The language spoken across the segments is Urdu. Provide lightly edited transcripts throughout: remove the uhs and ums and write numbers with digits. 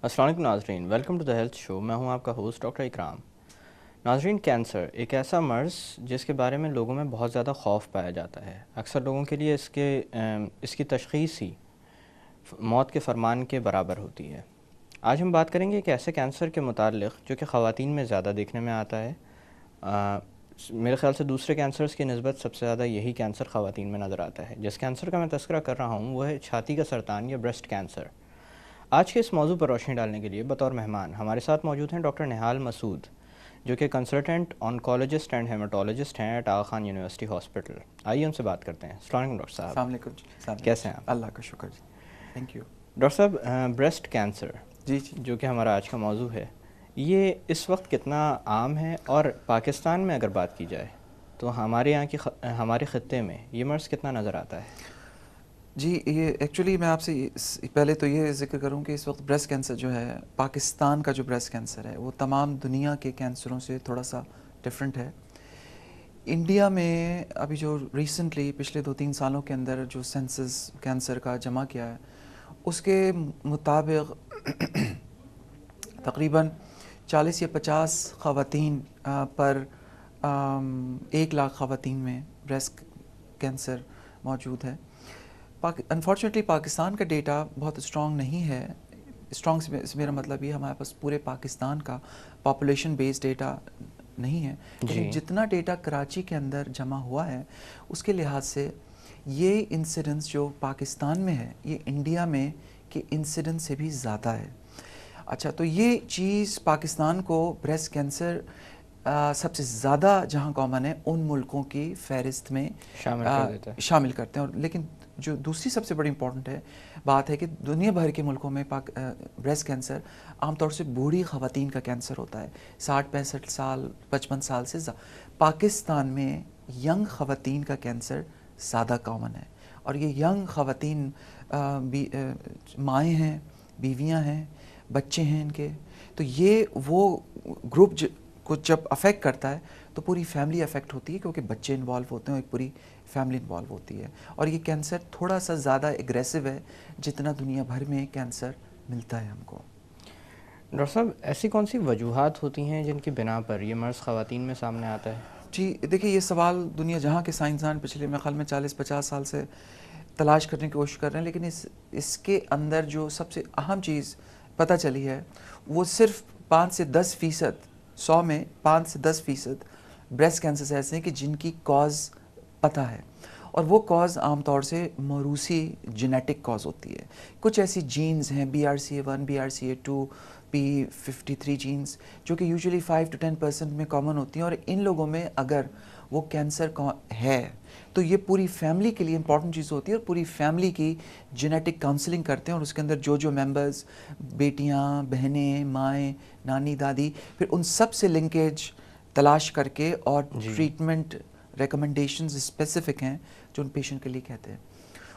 السلام علیکم ناظرین، ویلکم ٹو دا ہیلتھ شو. میں ہوں آپ کا ہوسٹ ڈاکٹر اکرام. ناظرین، کینسر ایک ایسا مرض جس کے بارے میں لوگوں میں بہت زیادہ خوف پایا جاتا ہے. اکثر لوگوں کے لیے اس کی تشخیص ہی موت کے فرمان کے برابر ہوتی ہے. آج ہم بات کریں گے ایک ایسے کینسر کے متعلق جو کہ خواتین میں زیادہ دیکھنے میں آتا ہے. میرے خیال سے دوسرے کینسرز کی نسبت سب سے زیادہ یہی کینسر خواتین میں نظر آتا ہے. جس کینسر کا میں تذکرہ کر رہا ہوں وہ ہے چھاتی کا سرطان یا بریسٹ کینسر. آج کے اس موضوع پر روشنی ڈالنے کے لیے بطور مہمان ہمارے ساتھ موجود ہیں ڈاکٹر نہال مسعود، جو کہ کنسلٹنٹ آنکولوجسٹ اینڈ ہیماٹولوجسٹ ہیں at Aga Khan University Hospital. آئیے ان سے بات کرتے ہیں. السلام علیکم ڈاکٹر صاحب. السلام علیکم جی. کیسے ہیں آپ؟ اللہ کا شکر جی. Thank you. ڈاکٹر صاحب، بریسٹ کینسر جی جو کہ ہمارا آج کا موضوع ہے، یہ اس وقت کتنا عام ہے، اور پاکستان میں اگر بات کی جائے تو ہمارے یہاں کی ہمارے خطے میں یہ مرض کتنا نظر آتا ہے؟ جی، یہ ایکچولی میں آپ سے پہلے تو یہ ذکر کروں کہ اس وقت بریسٹ کینسر جو ہے، پاکستان کا جو بریسٹ کینسر ہے وہ تمام دنیا کے کینسروں سے تھوڑا سا ڈفرینٹ ہے. انڈیا میں ابھی جو ریسنٹلی پچھلے 2-3 سالوں کے اندر جو سینسس کینسر کا جمع کیا ہے، اس کے مطابق تقریباً 40 یا 50 خواتین پر 1 لاکھ خواتین میں بریسٹ کینسر موجود ہے. انفارچونیٹلی پاکستان کا ڈیٹا بہت اسٹرانگ نہیں ہے. اسٹرانگ سے میرا مطلب یہ ہمارے پاس پورے پاکستان کا پاپولیشن بیس ڈیٹا نہیں ہے، لیکن جتنا ڈیٹا کراچی کے اندر جمع ہوا ہے اس کے لحاظ سے یہ انسیڈنس جو پاکستان میں ہے یہ انڈیا میں کے انسیڈنس سے بھی زیادہ ہے. اچھا، تو یہ چیز پاکستان کو بریسٹ کینسر سب سے زیادہ جہاں کامن ہے ان ملکوں کی فہرست میں شامل کرتے ہیں. اور لیکن جو دوسری سب سے بڑی امپورٹنٹ بات ہے کہ دنیا بھر کے ملکوں میں بریسٹ کینسر عام طور سے بوڑھی خواتین کا کینسر ہوتا ہے، 60-65 سال 55 سال سے پاکستان میں ینگ خواتین کا کینسر زیادہ کامن ہے. اور یہ ینگ خواتین مائیں ہیں، بیویاں ہیں، بچے ہیں ان کے. تو یہ وہ گروپ کو جب افیکٹ کرتا ہے تو پوری فیملی افیکٹ ہوتی ہے، کیونکہ بچے انوالو ہوتے ہیں اور ایک پوری فیملی انوالو ہوتی ہے. اور یہ کینسر تھوڑا سا زیادہ ایگریسو ہے جتنا دنیا بھر میں کینسر ملتا ہے ہم کو. ڈاکٹر صاحب، ایسی کون سی وجوہات ہوتی ہیں جن کی بنا پر یہ مرض خواتین میں سامنے آتا ہے؟ جی دیکھیے، یہ سوال دنیا جہاں کے سائنسدان پچھلے میرے خیال میں 40-50 سال سے تلاش کرنے کی کوشش کر رہے ہیں، لیکن اس کے اندر جو سب سے اہم چیز پتہ چلی ہے وہ صرف 5 سے 10% 100 میں 5 سے 10% بریسٹ کینسر ایسے ہیں کہ جن کی کاز پتہ ہے. اور وہ کاز عام طور سے موروثی جینیٹک کاز ہوتی ہے. کچھ ایسی جینز ہیں BRCA1 BRCA2 P53 جینز جو کہ یوزلی 5 to 10% میں کامن ہوتی ہیں. اور ان لوگوں میں اگر وہ کینسر ہے تو یہ پوری فیملی کے لیے امپورٹنٹ چیز ہوتی ہے، اور پوری فیملی کی جینیٹک کاؤنسلنگ کرتے ہیں. اور اس کے اندر جو ممبرز، بیٹیاں، بہنیں، مائیں، نانی، دادی، پھر ان سب سے لنکیج تلاش کر کے اور ٹریٹمنٹ ریکمنڈیشنز اسپیسیفک ہیں جو ان پیشنٹ کے لیے کہتے ہیں.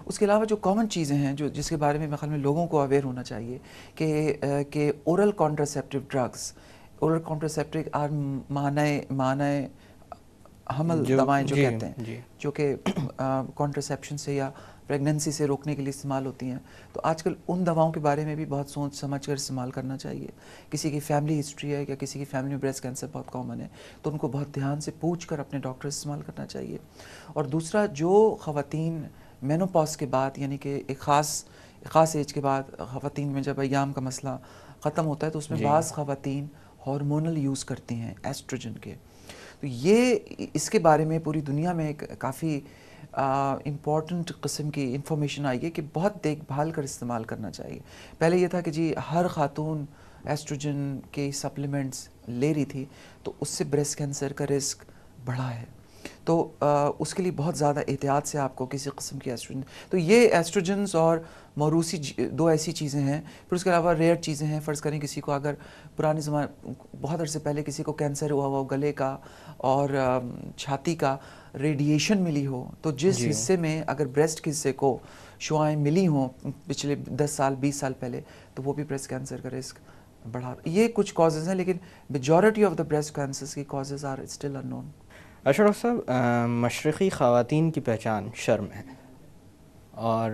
اس کے علاوہ جو کامن چیزیں ہیں جس کے بارے میں میرے خیال میں لوگوں کو اویئر ہونا چاہیے کہ اورل کانٹراسیپٹیو ڈرگس، اورل کانٹراسیپٹیو معنی حمل دوائیں جو کہتے ہیں، جو کہ کانٹراسیپشن سے یا پریگننسی سے روکنے کے لیے استعمال ہوتی ہیں. تو آج کل ان دواؤں کے بارے میں بھی بہت سوچ سمجھ کر استعمال کرنا چاہیے. کسی کی فیملی ہسٹری ہے یا کسی کی فیملی میں بریسٹ کینسر بہت کامن ہے تو ان کو بہت دھیان سے پوچھ کر اپنے ڈاکٹر استعمال کرنا چاہیے. اور دوسرا، جو خواتین مینوپاز کے بعد، یعنی کہ ایک خاص ایج کے بعد خواتین میں جب ایام کا مسئلہ ختم ہوتا ہے تو اس میں بعض خواتین ہارمونل یوز کرتی ہیں ایسٹروجن کے. تو یہ اس کے بارے میں پوری دنیا میں ایک کافی امپورٹنٹ قسم کی انفارمیشن آئی ہے کہ بہت دیکھ بھال کر استعمال کرنا چاہیے. پہلے یہ تھا کہ جی ہر خاتون ایسٹروجن کے سپلیمنٹس لے رہی تھی تو اس سے بریسٹ کینسر کا رسک بڑھا ہے. تو اس کے لیے بہت زیادہ احتیاط سے آپ کو کسی قسم کی ایسٹروجن، تو یہ ایسٹروجنز اور موروثی 2 ایسی چیزیں ہیں. پھر اس کے علاوہ ریئر چیزیں ہیں. فرض کریں کسی کو اگر پرانے زمانے بہت عرصے پہلے کسی کو کینسر ہوا گلے کا اور چھاتی کا ریڈیشن ملی ہو، تو جس حصے میں اگر بریسٹ کے حصے کو شعاعیں ملی ہوں پچھلے 10 سال 20 سال پہلے تو وہ بھی بریسٹ کینسر کا رسک بڑھا. یہ کچھ کازز ہیں، لیکن majority of the breast cancers کی کازز آر اسٹل ان نون. اچھا ڈاکٹر صاحب، مشرقی خواتین کی پہچان شرم ہے، اور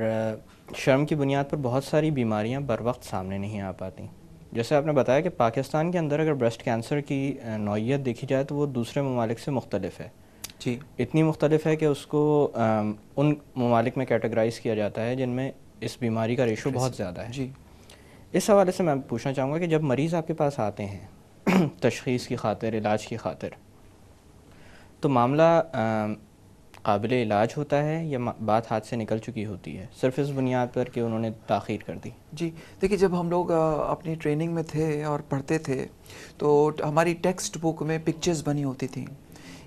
شرم کی بنیاد پر بہت ساری بیماریاں بر وقت سامنے نہیں آ پاتی. جیسے آپ نے بتایا کہ پاکستان کے اندر اگر بریسٹ کینسر کی نوعیت دیکھی جائے تو وہ دوسرے ممالک سے مختلف ہے. جی اتنی مختلف ہے کہ اس کو ان ممالک میں کیٹیگرائز کیا جاتا ہے جن میں اس بیماری کا ریشو بہت زیادہ ہے. جی اس حوالے سے میں پوچھنا چاہوں گا کہ جب مریض آپ کے پاس آتے ہیں تشخیص کی خاطر، علاج کی خاطر، تو معاملہ قابل علاج ہوتا ہے یا بات ہاتھ سے نکل چکی ہوتی ہے صرف اس بنیاد پر کہ انہوں نے تاخیر کر دی؟ جی دیکھیے، جب ہم لوگ اپنی ٹریننگ میں تھے اور پڑھتے تھے تو ہماری ٹیکسٹ بک میں پکچرز بنی ہوتی تھیں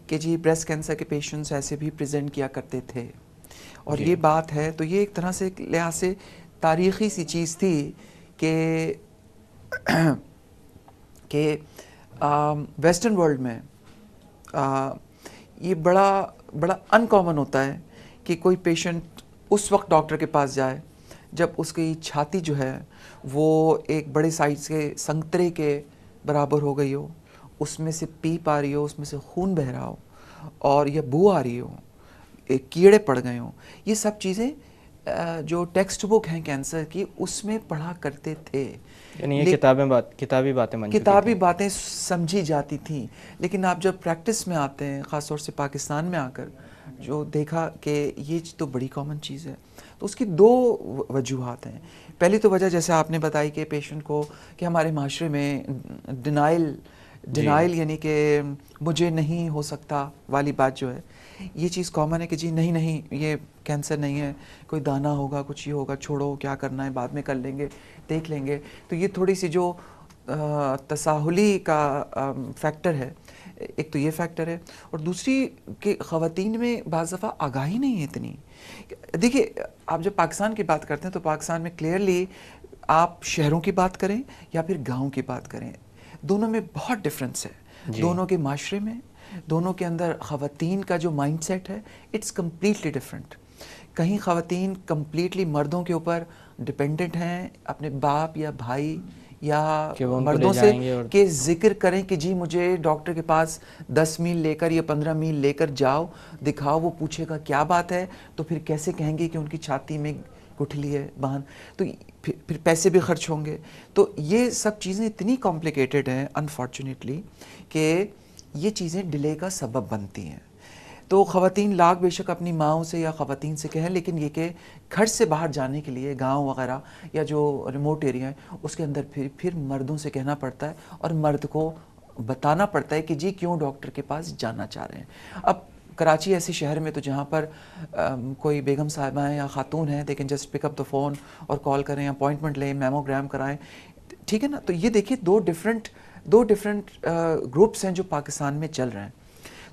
کہ جی بریسٹ کینسر کے پیشنٹس ایسے بھی پریزنٹ کیا کرتے تھے. اور یہ بات ہے تو یہ ایک طرح سے ایک لحاظ سے تاریخی سی چیز تھی کہ ویسٹرن ورلڈ میں یہ بڑا ان کامن ہوتا ہے کہ کوئی پیشنٹ اس وقت ڈاکٹر کے پاس جائے جب اس کی چھاتی جو ہے وہ ایک بڑے سائز کے سنترے کے برابر ہو گئی ہو، اس میں سے پیپ آ رہی ہو، اس میں سے خون بہہ رہا ہو اور یا بو آ رہی ہو، کیڑے پڑ گئے ہوں. یہ سب چیزیں جو ٹیکسٹ بک ہیں کینسر کی اس میں پڑھا کرتے تھے. یعنی یہ کتابی باتیں سمجھی جاتی تھیں. لیکن آپ جب پریکٹس میں آتے ہیں، خاص طور سے پاکستان میں آ کر جو دیکھا کہ یہ تو بڑی کامن چیز ہے، تو اس کی دو وجوہات ہیں. پہلی تو وجہ جیسے آپ نے بتائی کہ پیشنٹ کو کہ ہمارے معاشرے میں ڈینائل یعنی کہ مجھے نہیں ہو سکتا والی بات جو ہے، یہ چیز کامن ہے کہ جی نہیں یہ کینسر نہیں ہے، کوئی دانہ ہوگا، کچھ یہ ہوگا، چھوڑو کیا کرنا ہے، بعد میں کر لیں گے، دیکھ لیں گے. تو یہ تھوڑی سی جو تساہلی کا فیکٹر ہے، ایک تو یہ فیکٹر ہے. اور دوسری کہ خواتین میں بعض دفعہ آگاہی نہیں ہے اتنی. دیکھیے، آپ جب پاکستان کی بات کرتے ہیں تو پاکستان میں کلیئرلی آپ شہروں کی بات کریں یا پھر گاؤں کی بات کریں، دونوں میں بہت ڈفرینس ہے. دونوں کے معاشرے میں، دونوں کے اندر خواتین کا جو مائنڈ سیٹ ہے اٹس کمپلیٹلی ڈفرینٹ. کہیں خواتین کمپلیٹلی مردوں کے اوپر ڈپینڈنٹ ہیں، اپنے باپ یا بھائی یا مردوں سے کہ ذکر کریں کہ جی مجھے ڈاکٹر کے پاس 10 میل لے کر یا 15 میل لے کر جاؤ، دکھاؤ. وہ پوچھے گا کیا بات ہے تو پھر کیسے کہیں گے کہ ان کی چھاتی میں گٹھلی ہے، باہن، تو پھر پیسے بھی خرچ ہوں گے. تو یہ سب چیزیں اتنی کمپلیکیٹڈ ہیں انفارچونیٹلی کہ یہ چیزیں ڈیلے کا سبب بنتی ہیں. تو خواتین لاکھ بے شک اپنی ماؤں سے یا خواتین سے کہیں، لیکن یہ کہ گھر سے باہر جانے کے لیے گاؤں وغیرہ یا جو ریموٹ ایریا ہے اس کے اندر پھر مردوں سے کہنا پڑتا ہے اور مرد کو بتانا پڑتا ہے کہ جی کیوں ڈاکٹر کے پاس جانا چاہ رہے ہیں. اب کراچی ایسے شہر میں تو جہاں پر کوئی بیگم صاحبہ ہیں یا خاتون ہیں، they can just pick up the phone اور کال کریں، اپوائنٹمنٹ لیں، میموگرام کرائیں، ٹھیک ہے نا. تو یہ دیکھیے دو ڈفرینٹ گروپس ہیں جو پاکستان میں چل رہے ہیں.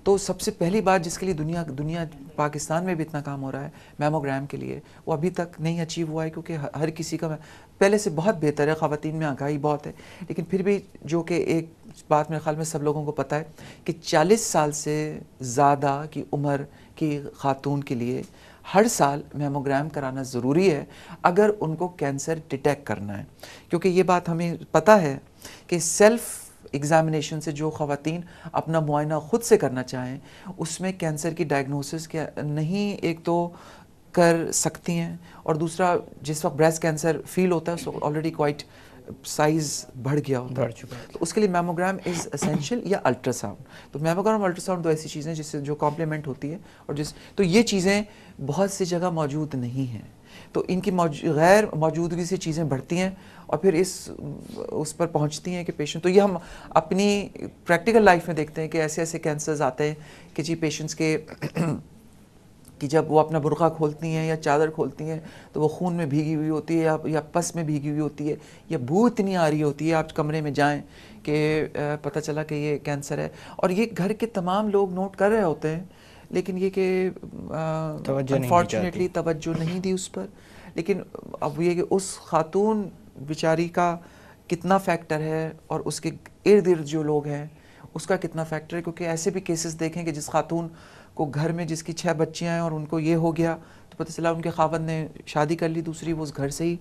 تو سب سے پہلی بات جس کے لیے دنیا پاکستان میں بھی اتنا کام ہو رہا ہے میموگرام کے لیے، وہ ابھی تک نہیں اچیو ہوا ہے کیونکہ ہر کسی کا پہلے سے بہت بہتر ہے، خواتین میں آگاہی بہت ہے. لیکن پھر بھی جو کہ ایک بات میرے خیال میں سب لوگوں کو پتہ ہے کہ 40 سال سے زیادہ کی عمر کی خاتون کے لیے ہر سال میموگرام کرانا ضروری ہے اگر ان کو کینسر ڈیٹیکٹ کرنا ہے. کیونکہ یہ بات ہمیں پتہ ہے کہ سیلف ایگزامینیشن سے جو خواتین اپنا معائنہ خود سے کرنا چاہیں اس میں کینسر کی ڈائگنوسس کیا نہیں ایک تو کر سکتی ہیں، اور دوسرا جس وقت بریسٹ کینسر فیل ہوتا ہے اس وقت آلریڈی کوائٹ سائز بڑھ گیا ہوتا ہے. تو اس کے لیے میموگرام از اسینشیل یا الٹرا ساؤنڈ. تو میموگرام اور الٹرا ساؤنڈ دو ایسی چیزیں جس سے جو کمپلیمنٹ ہوتی ہے اور تو یہ چیزیں بہت سی جگہ موجود نہیں ہیں. تو ان کی غیر موجودگی سے چیزیں بڑھتی ہیں اور پھر اس پر پہنچتی ہیں کہ پیشنٹ. تو یہ ہم اپنی پریکٹیکل لائف میں دیکھتے ہیں کہ ایسے ایسے کینسرز آتے ہیں کہ جی پیشنٹس کے کہ جب وہ اپنا برقع کھولتی ہیں یا چادر کھولتی ہیں تو وہ خون میں بھیگی ہوئی ہوتی ہے یا پس میں بھیگی ہوئی ہوتی ہے یا بو اتنی آ رہی ہوتی ہے آپ کمرے میں جائیں کہ پتہ چلا کہ یہ کینسر ہے. اور یہ گھر کے تمام لوگ نوٹ کر رہے ہوتے ہیں لیکن یہ کہ انفارچونیٹلی توجہ نہیں دی اس پر. لیکن اب یہ کہ اس خاتون بیچاری کا کتنا فیکٹر ہے اور اس کے ارد گرد جو لوگ ہیں اس کا کتنا فیکٹر ہے. کیونکہ ایسے بھی کیسز دیکھیں کہ جس خاتون کو گھر میں جس کی 6 بچیاں ہیں اور ان کو یہ ہو گیا تو پتہ چلا ان کے خاوند نے شادی کر لی دوسری، وہ اس گھر سے ہی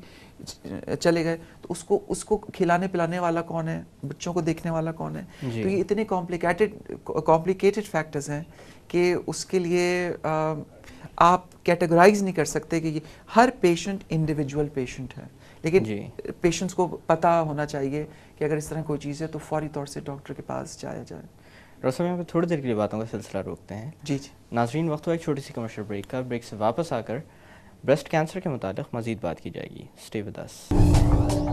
چلے گئے. تو اس کو کھلانے پلانے والا کون ہے، بچوں کو دیکھنے والا کون ہے. تو یہ اتنے کمپلیکیٹڈ فیکٹرز ہیں کہ اس کے لیے آپ کیٹیگرائز نہیں کر سکتے کہ ہر پیشنٹ انڈیویجول پیشنٹ ہے. لیکن جی پیشنٹس کو پتہ ہونا چاہیے کہ اگر اس طرح کوئی چیز ہے تو فوری طور سے ڈاکٹر کے پاس جایا جائے. ڈاکٹر صاحب یہاں پہ تھوڑی دیر کے لیے باتوں کا سلسلہ روکتے ہیں. جی جی ناظرین وقت ہوا ایک چھوٹی سی کمرشل بریک کا. بریک سے واپس آ کر بریسٹ کینسر کے متعلق مزید بات کی جائے گی. Stay with us.